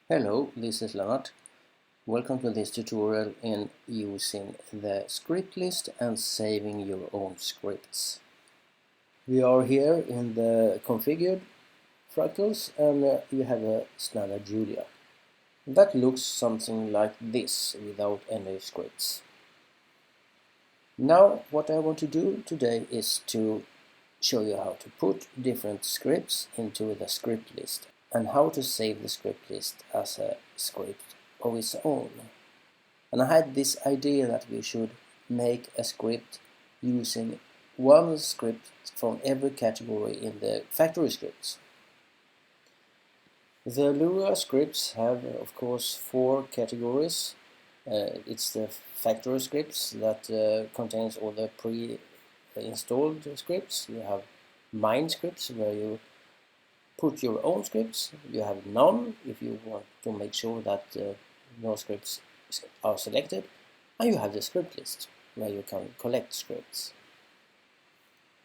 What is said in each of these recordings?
Hello, this is Lennart. Welcome to this tutorial in using the script list and saving your own scripts. We are here in the configured fractals and you have a standard Julia. That looks something like this without any scripts. Now what I want to do today is to show you how to put different scripts into the script list and how to save the script list as a script of its own. And I had this idea that we should make a script using one script from every category in the factory scripts. The Lua scripts have, of course, 4 categories. It's the factory scripts that contains all the pre-installed scripts. You have mine scripts where you put your own scripts. You have none if you want to make sure that no scripts are selected. And you have the script list where you can collect scripts.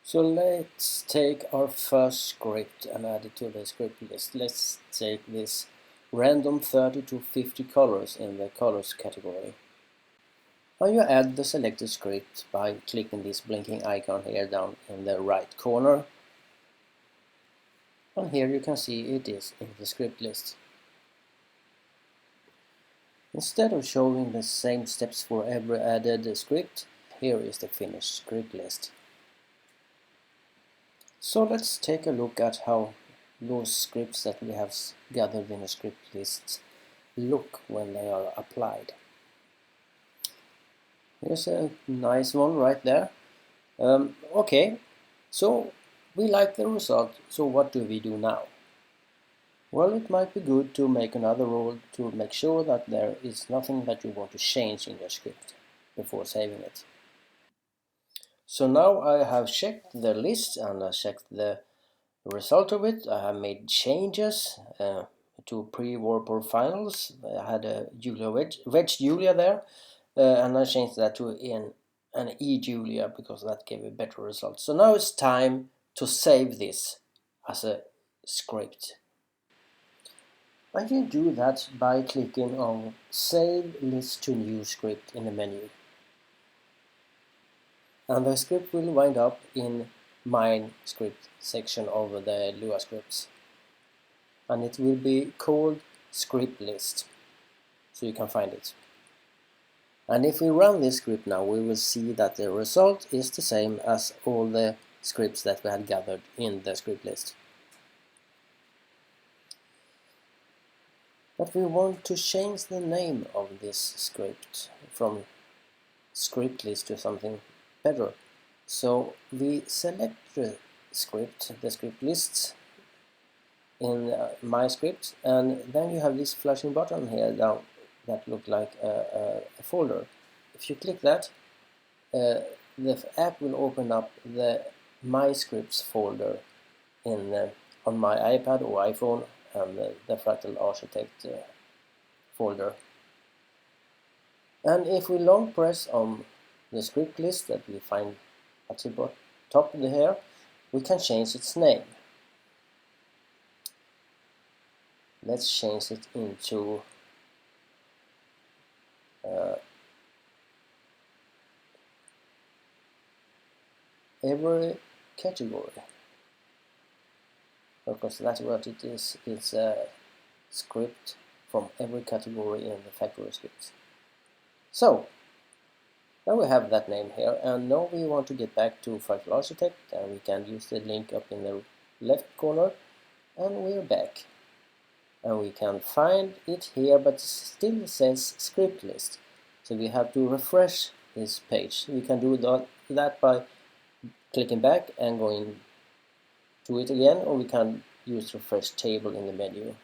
So let's take our first script and add it to the script list. Let's take this random 30 to 50 colors in the colors category. Now you add the selected script by clicking this blinking icon here down in the right corner. And here you can see it is in the script list. Instead of showing the same steps for every added script, here is the finished script list. So let's take a look at how those scripts that we have gathered in a script list look when they are applied. Here's a nice one right there. Okay, so we like the result, so what do we do now? Well, it might be good to make another rule to make sure that there is nothing that you want to change in your script before saving it. So now I have checked the list and I checked the result of it. I have made changes to pre-warp finals. I had a Julia wedge Julia there, and I changed that to an E Julia because that gave a better result. So now it's time to save this as a script. I can do that by clicking on Save List to New Script in the menu. And the script will wind up in Mine script section of the Lua scripts. And it will be called ScriptList, so you can find it. And if we run this script now, we will see that the result is the same as all the scripts that we had gathered in the script list. But we want to change the name of this script from script list to something better. So we select the script list in my script, and then you have this flashing button here down that look like a folder. If you click that, the app will open up the My Scripts folder in on my iPad or iPhone and the Fractal Architect folder. And if we long press on the script list that we find at the top here, we can change its name. Let's change it into every category, because that's what it is. It's a script from every category in the factory scripts. So now we have that name here, and now we want to get back to Fractal Architect, and we can use the link up in the left corner, and we're back. And we can find it here, but it still says script list. So we have to refresh this page. We can do that by clicking back and going to it again, or we can use refresh table in the menu.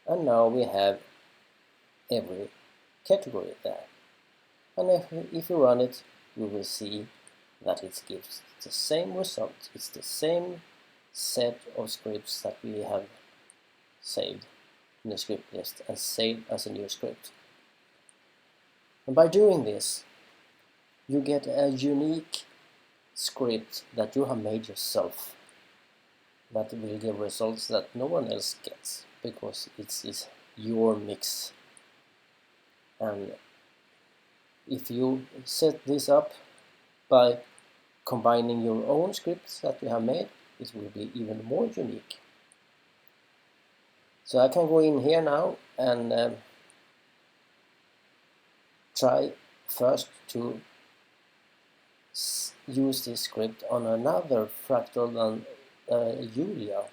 And now we have every category there. And if we run it, we will see that it gives the same result. It's the same set of scripts that we have saved in the script list and saved as a new script. And by doing this, you get a unique script that you have made yourself that will give results that no one else gets, because it's your mix. And if you set this up by combining your own scripts that you have made, it will be even more unique. So I can go in here now and try first to use this script on another fractal than Julia,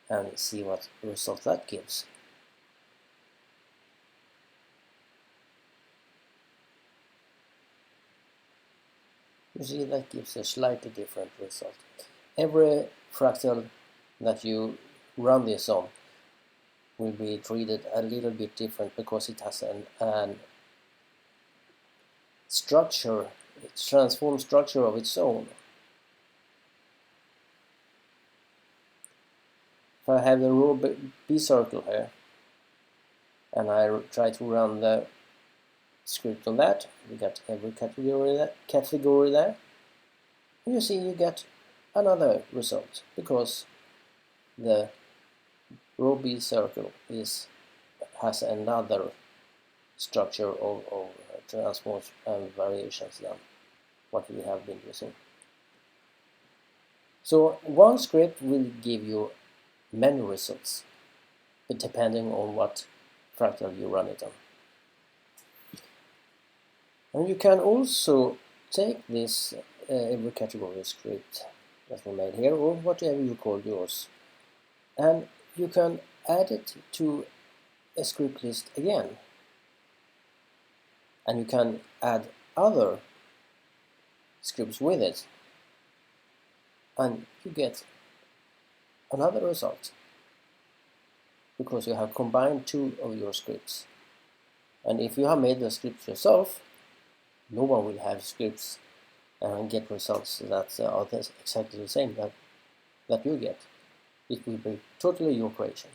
and see what result that gives. You see, that gives a slightly different result. Every fractal that you run this on will be treated a little bit different because it has an structure, its transformed structure of its own. If I have the row B circle here and I try to run the script on that, we get every category there. And you see, you get another result because the row B circle has another structure of transforms and variations than what we have been using. So one script will give you many results, but depending on what fractal you run it on. And you can also take this every category script that we made here, or whatever you call yours, and you can add it to a script list again. And you can add other scripts with it, and you get another result because you have combined two of your scripts. And if you have made the scripts yourself, no one will have scripts and get results that are exactly the same that you get. It will be totally your creation.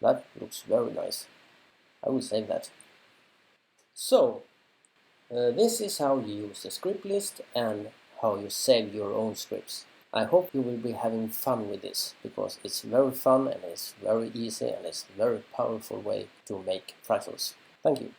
That looks very nice. I will save that. So, this is how you use the script list and how you save your own scripts. I hope you will be having fun with this, because it's very fun and it's very easy and it's a very powerful way to make fractals. Thank you.